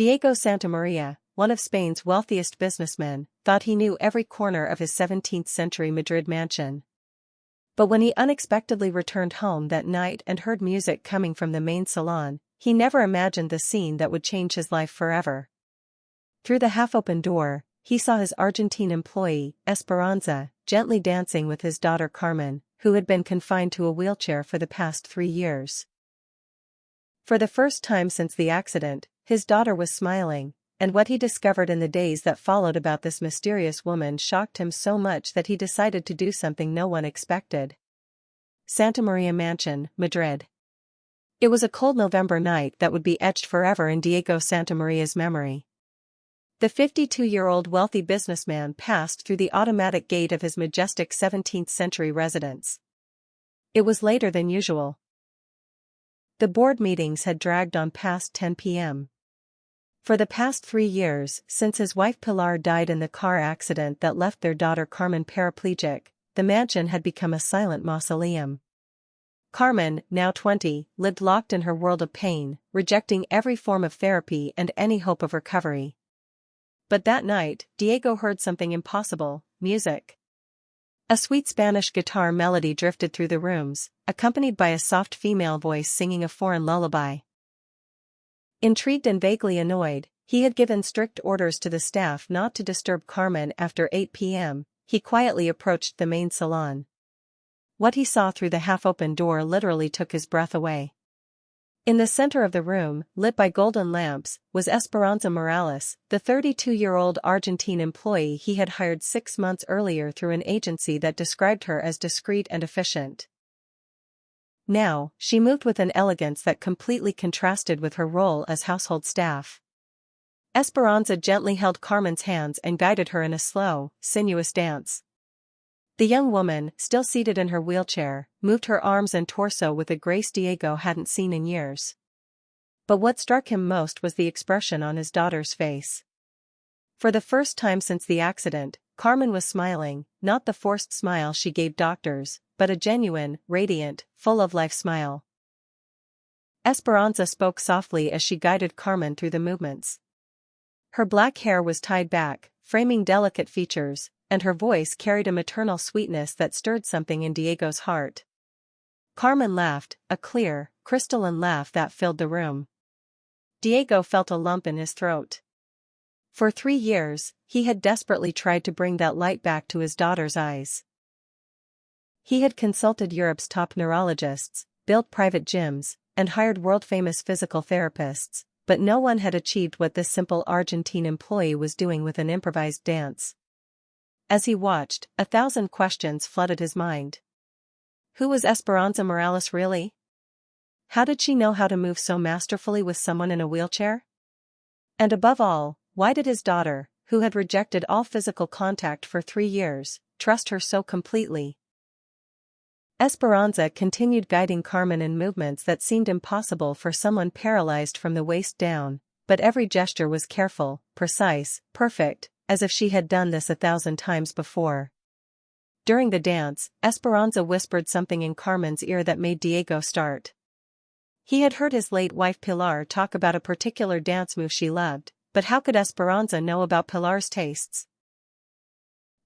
Diego Santamaria, one of Spain's wealthiest businessmen, thought he knew every corner of his 17th-century Madrid mansion. But when he unexpectedly returned home that night and heard music coming from the main salon, he never imagined the scene that would change his life forever. Through the half-open door, he saw his Argentine employee, Esperanza, gently dancing with his daughter Carmen, who had been confined to a wheelchair for the past 3 years. For the first time since the accident, his daughter was smiling, and what he discovered in the days that followed about this mysterious woman shocked him so much that he decided to do something no one expected. Santamaria Mansion, Madrid. It was a cold November night that would be etched forever in Diego Santamaria's memory. The 52-year-old wealthy businessman passed through the automatic gate of his majestic 17th-century residence. It was later than usual. The board meetings had dragged on past 10 p.m. For the past 3 years, since his wife Pilar died in the car accident that left their daughter Carmen paraplegic, the mansion had become a silent mausoleum. Carmen, now 20, lived locked in her world of pain, rejecting every form of therapy and any hope of recovery. But that night, Diego heard something impossible: music. A sweet Spanish guitar melody drifted through the rooms, accompanied by a soft female voice singing a foreign lullaby. Intrigued and vaguely annoyed, he had given strict orders to the staff not to disturb Carmen after 8 p.m. He quietly approached the main salon. What he saw through the half-open door literally took his breath away. In the center of the room, lit by golden lamps, was Esperanza Morales, the 32-year-old Argentine employee he had hired 6 months earlier through an agency that described her as discreet and efficient. Now, she moved with an elegance that completely contrasted with her role as household staff. Esperanza gently held Carmen's hands and guided her in a slow, sinuous dance. The young woman, still seated in her wheelchair, moved her arms and torso with a grace Diego hadn't seen in years. But what struck him most was the expression on his daughter's face. For the first time since the accident, Carmen was smiling, not the forced smile she gave doctors, but a genuine, radiant, full-of-life smile. Esperanza spoke softly as she guided Carmen through the movements. Her black hair was tied back, framing delicate features, and her voice carried a maternal sweetness that stirred something in Diego's heart. Carmen laughed, a clear, crystalline laugh that filled the room. Diego felt a lump in his throat. For 3 years, he had desperately tried to bring that light back to his daughter's eyes. He had consulted Europe's top neurologists, built private gyms, and hired world-famous physical therapists, but no one had achieved what this simple Argentine employee was doing with an improvised dance. As he watched, 1,000 questions flooded his mind. Who was Esperanza Morales really? How did she know how to move so masterfully with someone in a wheelchair? And above all, why did his daughter, who had rejected all physical contact for 3 years, trust her so completely? Esperanza continued guiding Carmen in movements that seemed impossible for someone paralyzed from the waist down, but every gesture was careful, precise, perfect, as if she had done this 1,000 times before. During the dance, Esperanza whispered something in Carmen's ear that made Diego start. He had heard his late wife Pilar talk about a particular dance move she loved, but how could Esperanza know about Pilar's tastes?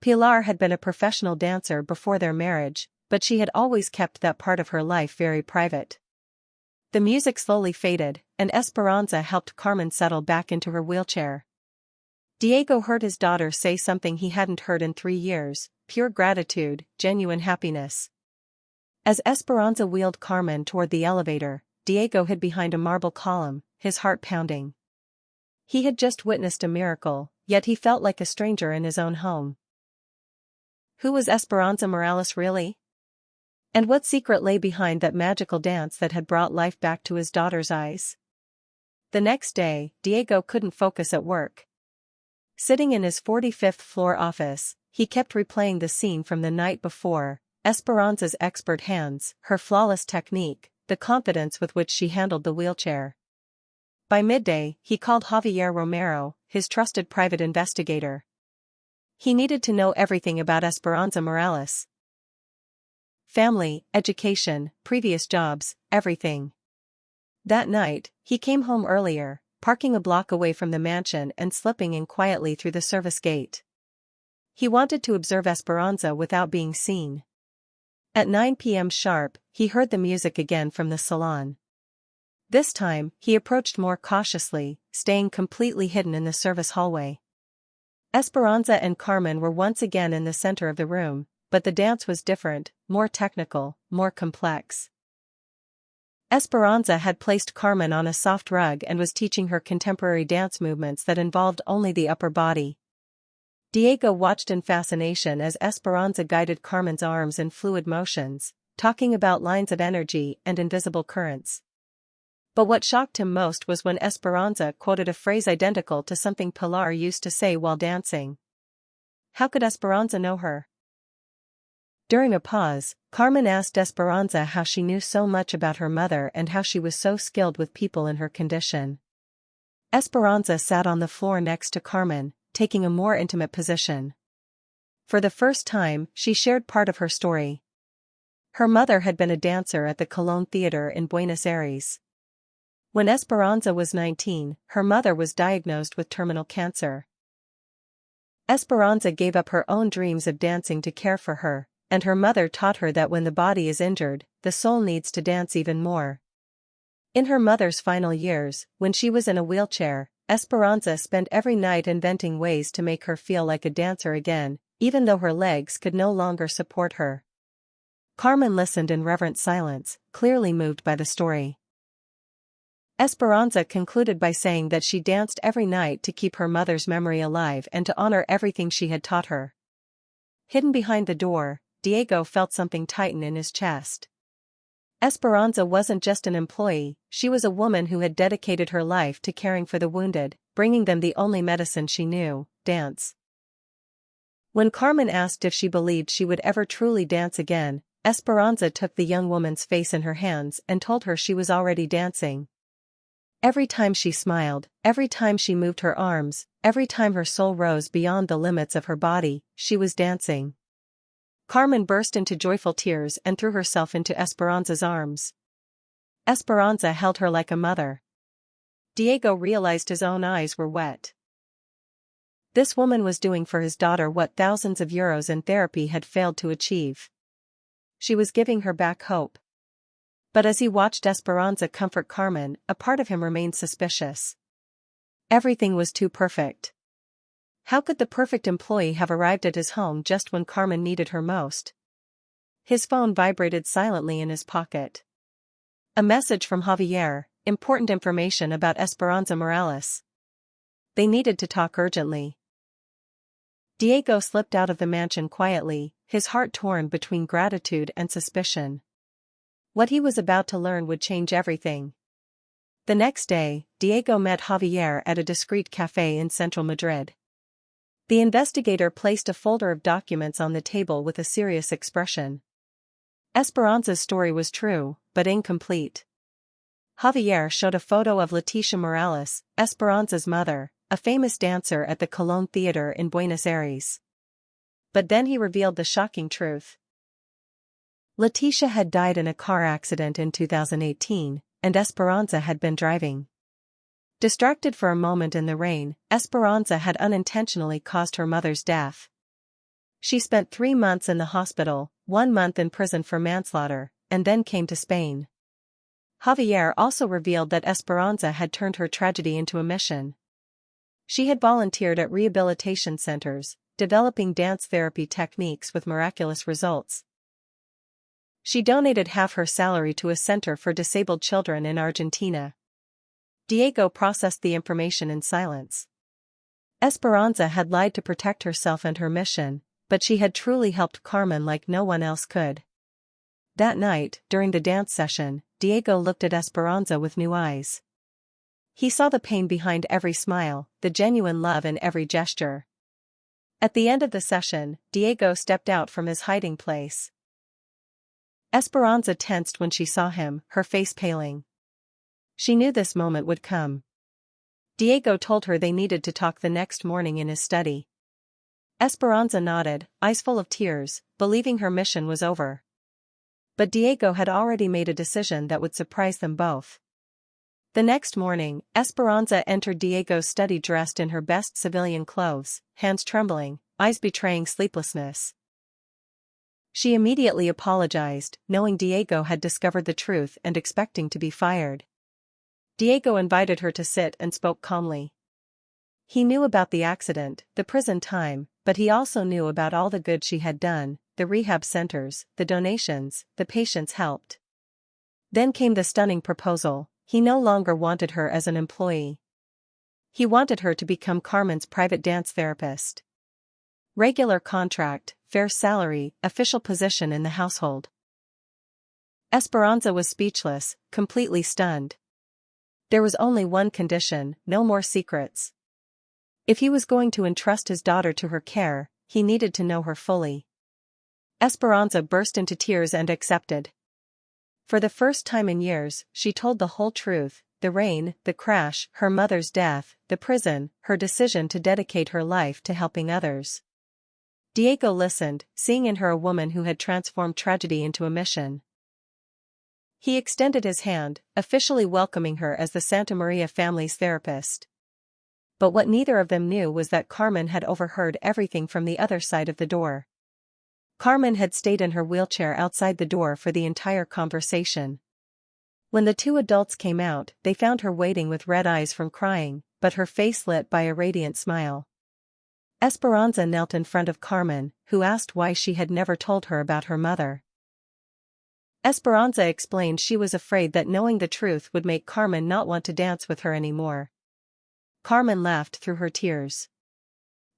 Pilar had been a professional dancer before their marriage, but she had always kept that part of her life very private. The music slowly faded, and Esperanza helped Carmen settle back into her wheelchair. Diego heard his daughter say something he hadn't heard in 3 years: pure gratitude, genuine happiness. As Esperanza wheeled Carmen toward the elevator, Diego hid behind a marble column, his heart pounding. He had just witnessed a miracle, yet he felt like a stranger in his own home. Who was Esperanza Morales really? And what secret lay behind that magical dance that had brought life back to his daughter's eyes? The next day, Diego couldn't focus at work. Sitting in his 45th floor office, he kept replaying the scene from the night before: Esperanza's expert hands, her flawless technique, the confidence with which she handled the wheelchair. By midday, he called Javier Romero, his trusted private investigator. He needed to know everything about Esperanza Morales. Family, education, previous jobs, everything. That night, he came home earlier, parking a block away from the mansion and slipping in quietly through the service gate. He wanted to observe Esperanza without being seen. At 9 p.m. sharp, he heard the music again from the salon. This time, he approached more cautiously, staying completely hidden in the service hallway. Esperanza and Carmen were once again in the center of the room, but the dance was different, more technical, more complex. Esperanza had placed Carmen on a soft rug and was teaching her contemporary dance movements that involved only the upper body. Diego watched in fascination as Esperanza guided Carmen's arms in fluid motions, talking about lines of energy and invisible currents. But what shocked him most was when Esperanza quoted a phrase identical to something Pilar used to say while dancing. How could Esperanza know her? During a pause, Carmen asked Esperanza how she knew so much about her mother and how she was so skilled with people in her condition. Esperanza sat on the floor next to Carmen, taking a more intimate position. For the first time, she shared part of her story. Her mother had been a dancer at the Colón Theater in Buenos Aires. When Esperanza was 19, her mother was diagnosed with terminal cancer. Esperanza gave up her own dreams of dancing to care for her, and her mother taught her that when the body is injured, the soul needs to dance even more. In her mother's final years, when she was in a wheelchair, Esperanza spent every night inventing ways to make her feel like a dancer again, even though her legs could no longer support her. Carmen listened in reverent silence, clearly moved by the story. Esperanza concluded by saying that she danced every night to keep her mother's memory alive and to honor everything she had taught her. Hidden behind the door, Diego felt something tighten in his chest. Esperanza wasn't just an employee, she was a woman who had dedicated her life to caring for the wounded, bringing them the only medicine she knew, dance. When Carmen asked if she believed she would ever truly dance again, Esperanza took the young woman's face in her hands and told her she was already dancing. Every time she smiled, every time she moved her arms, every time her soul rose beyond the limits of her body, she was dancing. Carmen burst into joyful tears and threw herself into Esperanza's arms. Esperanza held her like a mother. Diego realized his own eyes were wet. This woman was doing for his daughter what thousands of euros in therapy had failed to achieve. She was giving her back hope. But as he watched Esperanza comfort Carmen, a part of him remained suspicious. Everything was too perfect. How could the perfect employee have arrived at his home just when Carmen needed her most? His phone vibrated silently in his pocket. A message from Javier, important information about Esperanza Morales. They needed to talk urgently. Diego slipped out of the mansion quietly, his heart torn between gratitude and suspicion. What he was about to learn would change everything. The next day, Diego met Javier at a discreet café in central Madrid. The investigator placed a folder of documents on the table with a serious expression. Esperanza's story was true, but incomplete. Javier showed a photo of Leticia Morales, Esperanza's mother, a famous dancer at the Colón Theater in Buenos Aires. But then he revealed the shocking truth. Leticia had died in a car accident in 2018, and Esperanza had been driving. Distracted for a moment in the rain, Esperanza had unintentionally caused her mother's death. She spent 3 months in the hospital, 1 month in prison for manslaughter, and then came to Spain. Javier also revealed that Esperanza had turned her tragedy into a mission. She had volunteered at rehabilitation centers, developing dance therapy techniques with miraculous results. She donated half her salary to a center for disabled children in Argentina. Diego processed the information in silence. Esperanza had lied to protect herself and her mission, but she had truly helped Carmen like no one else could. That night, during the dance session, Diego looked at Esperanza with new eyes. He saw the pain behind every smile, the genuine love in every gesture. At the end of the session, Diego stepped out from his hiding place. Esperanza tensed when she saw him, her face paling. She knew this moment would come. Diego told her they needed to talk the next morning in his study. Esperanza nodded, eyes full of tears, believing her mission was over. But Diego had already made a decision that would surprise them both. The next morning, Esperanza entered Diego's study dressed in her best civilian clothes, hands trembling, eyes betraying sleeplessness. She immediately apologized, knowing Diego had discovered the truth and expecting to be fired. Diego invited her to sit and spoke calmly. He knew about the accident, the prison time, but he also knew about all the good she had done, the rehab centers, the donations, the patients helped. Then came the stunning proposal. He no longer wanted her as an employee. He wanted her to become Carmen's private dance therapist. Regular contract, fair salary, official position in the household. Esperanza was speechless, completely stunned. There was only one condition: no more secrets. If he was going to entrust his daughter to her care, he needed to know her fully. Esperanza burst into tears and accepted. For the first time in years, she told the whole truth: the rain, the crash, her mother's death, the prison, her decision to dedicate her life to helping others. Diego listened, seeing in her a woman who had transformed tragedy into a mission. He extended his hand, officially welcoming her as the Santa Maria family's therapist. But what neither of them knew was that Carmen had overheard everything from the other side of the door. Carmen had stayed in her wheelchair outside the door for the entire conversation. When the two adults came out, they found her waiting with red eyes from crying, but her face lit by a radiant smile. Esperanza knelt in front of Carmen, who asked why she had never told her about her mother. Esperanza explained she was afraid that knowing the truth would make Carmen not want to dance with her anymore. Carmen laughed through her tears.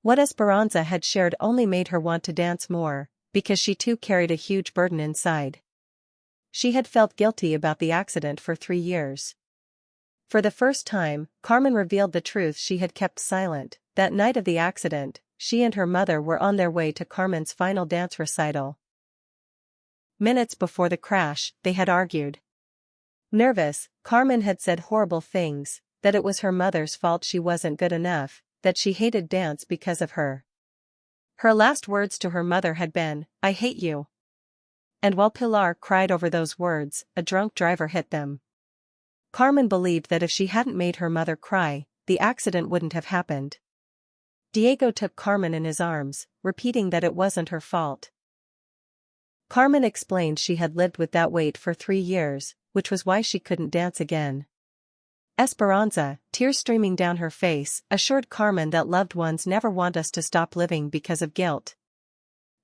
What Esperanza had shared only made her want to dance more, because she too carried a huge burden inside. She had felt guilty about the accident for 3 years. For the first time, Carmen revealed the truth she had kept silent. That night of the accident, she and her mother were on their way to Carmen's final dance recital. Minutes before the crash, they had argued. Nervous, Carmen had said horrible things, that it was her mother's fault she wasn't good enough, that she hated dance because of her. Her last words to her mother had been, "I hate you." And while Pilar cried over those words, a drunk driver hit them. Carmen believed that if she hadn't made her mother cry, the accident wouldn't have happened. Diego took Carmen in his arms, repeating that it wasn't her fault. Carmen explained she had lived with that weight for 3 years, which was why she couldn't dance again. Esperanza, tears streaming down her face, assured Carmen that loved ones never want us to stop living because of guilt.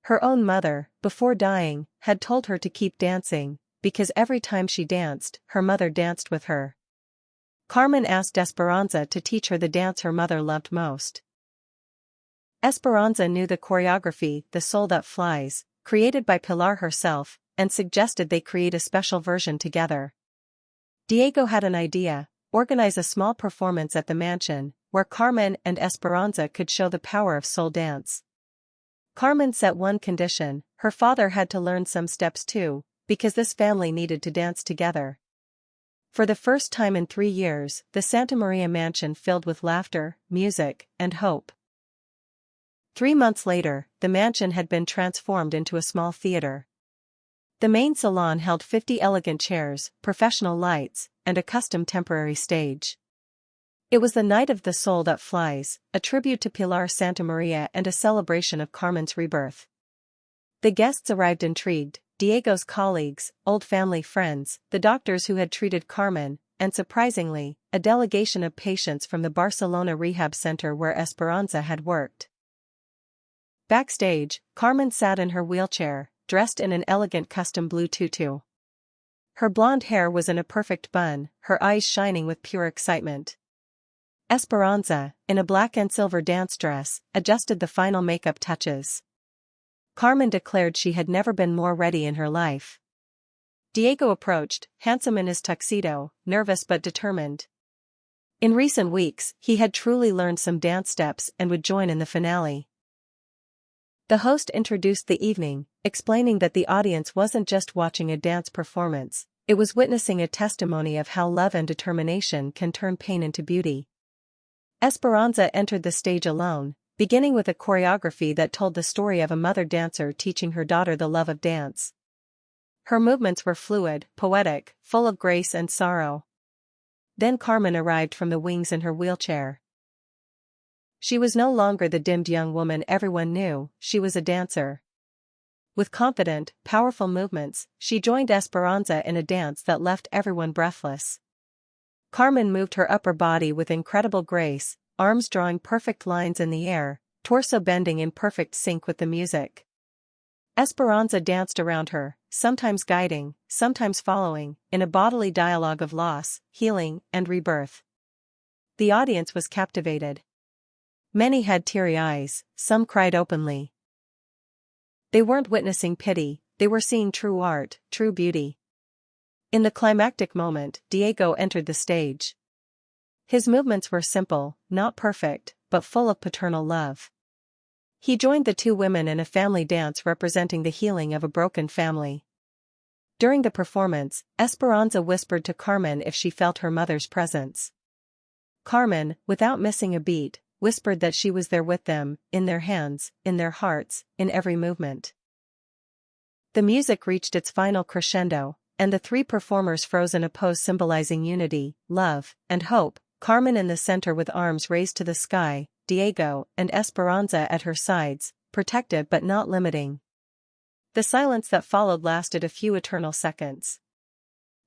Her own mother, before dying, had told her to keep dancing, because every time she danced, her mother danced with her. Carmen asked Esperanza to teach her the dance her mother loved most. Esperanza knew the choreography, The Soul That Flies, created by Pilar herself, and suggested they create a special version together. Diego had an idea: organize a small performance at the mansion, where Carmen and Esperanza could show the power of soul dance. Carmen set one condition: her father had to learn some steps too, because this family needed to dance together. For the first time in 3 years, the Santa Maria mansion filled with laughter, music, and hope. 3 months later, the mansion had been transformed into a small theater. The main salon held 50 elegant chairs, professional lights, and a custom temporary stage. It was the night of The Soul That Flies, a tribute to Pilar Santa Maria and a celebration of Carmen's rebirth. The guests arrived intrigued: Diego's colleagues, old family friends, the doctors who had treated Carmen, and surprisingly, a delegation of patients from the Barcelona rehab center where Esperanza had worked. Backstage, Carmen sat in her wheelchair, dressed in an elegant custom blue tutu. Her blonde hair was in a perfect bun, her eyes shining with pure excitement. Esperanza, in a black and silver dance dress, adjusted the final makeup touches. Carmen declared she had never been more ready in her life. Diego approached, handsome in his tuxedo, nervous but determined. In recent weeks, he had truly learned some dance steps and would join in the finale. The host introduced the evening, explaining that the audience wasn't just watching a dance performance, it was witnessing a testimony of how love and determination can turn pain into beauty. Esperanza entered the stage alone, beginning with a choreography that told the story of a mother dancer teaching her daughter the love of dance. Her movements were fluid, poetic, full of grace and sorrow. Then Carmen arrived from the wings in her wheelchair. She was no longer the dimmed young woman everyone knew, she was a dancer. With confident, powerful movements, she joined Esperanza in a dance that left everyone breathless. Carmen moved her upper body with incredible grace, arms drawing perfect lines in the air, torso bending in perfect sync with the music. Esperanza danced around her, sometimes guiding, sometimes following, in a bodily dialogue of loss, healing, and rebirth. The audience was captivated. Many had teary eyes, some cried openly. They weren't witnessing pity, they were seeing true art, true beauty. In the climactic moment, Diego entered the stage. His movements were simple, not perfect, but full of paternal love. He joined the two women in a family dance representing the healing of a broken family. During the performance, Esperanza whispered to Carmen if she felt her mother's presence. Carmen, without missing a beat, whispered that she was there with them, in their hands, in their hearts, in every movement. The music reached its final crescendo, and the three performers froze in a pose symbolizing unity, love, and hope, Carmen in the center with arms raised to the sky, Diego and Esperanza at her sides, protective but not limiting. The silence that followed lasted a few eternal seconds.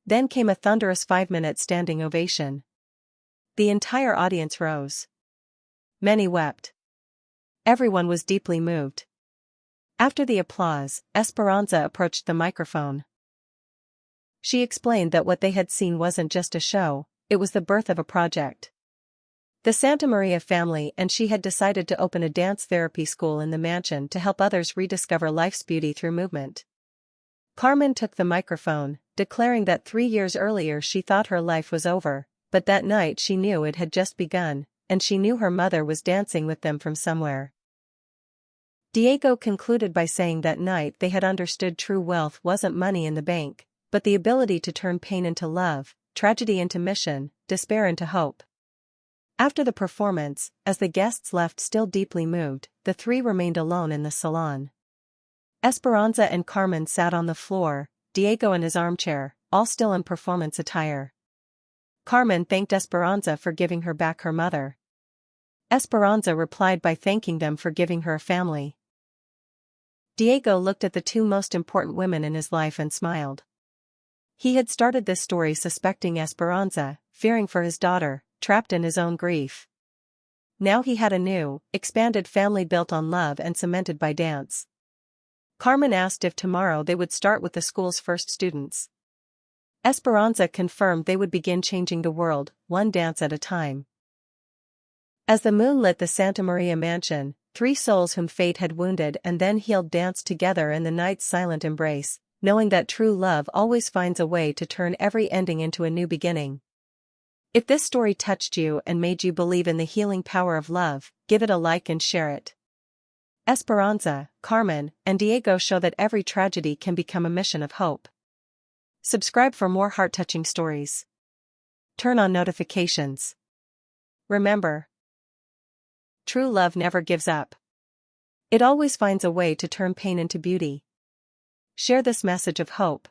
Then came a thunderous 5-minute standing ovation. The entire audience rose. Many wept. Everyone was deeply moved. After the applause, Esperanza approached the microphone. She explained that what they had seen wasn't just a show, it was the birth of a project. The Santa Maria family and she had decided to open a dance therapy school in the mansion to help others rediscover life's beauty through movement. Carmen took the microphone, declaring that 3 years earlier she thought her life was over, but that night she knew it had just begun, and she knew her mother was dancing with them from somewhere. Diego concluded by saying that night they had understood true wealth wasn't money in the bank, but the ability to turn pain into love, tragedy into mission, despair into hope. After the performance, as the guests left still deeply moved, the three remained alone in the salon. Esperanza and Carmen sat on the floor, Diego in his armchair, all still in performance attire. Carmen thanked Esperanza for giving her back her mother. Esperanza replied by thanking them for giving her a family. Diego looked at the two most important women in his life and smiled. He had started this story suspecting Esperanza, fearing for his daughter, trapped in his own grief. Now he had a new, expanded family built on love and cemented by dance. Carmen asked if tomorrow they would start with the school's first students. Esperanza confirmed they would begin changing the world, one dance at a time. As the moon lit the Santa Maria mansion, 3 souls whom fate had wounded and then healed danced together in the night's silent embrace, knowing that true love always finds a way to turn every ending into a new beginning. If this story touched you and made you believe in the healing power of love, give it a like and share it. Esperanza, Carmen, and Diego show that every tragedy can become a mission of hope. Subscribe for more heart-touching stories. Turn on notifications. Remember, true love never gives up. It always finds a way to turn pain into beauty. Share this message of hope,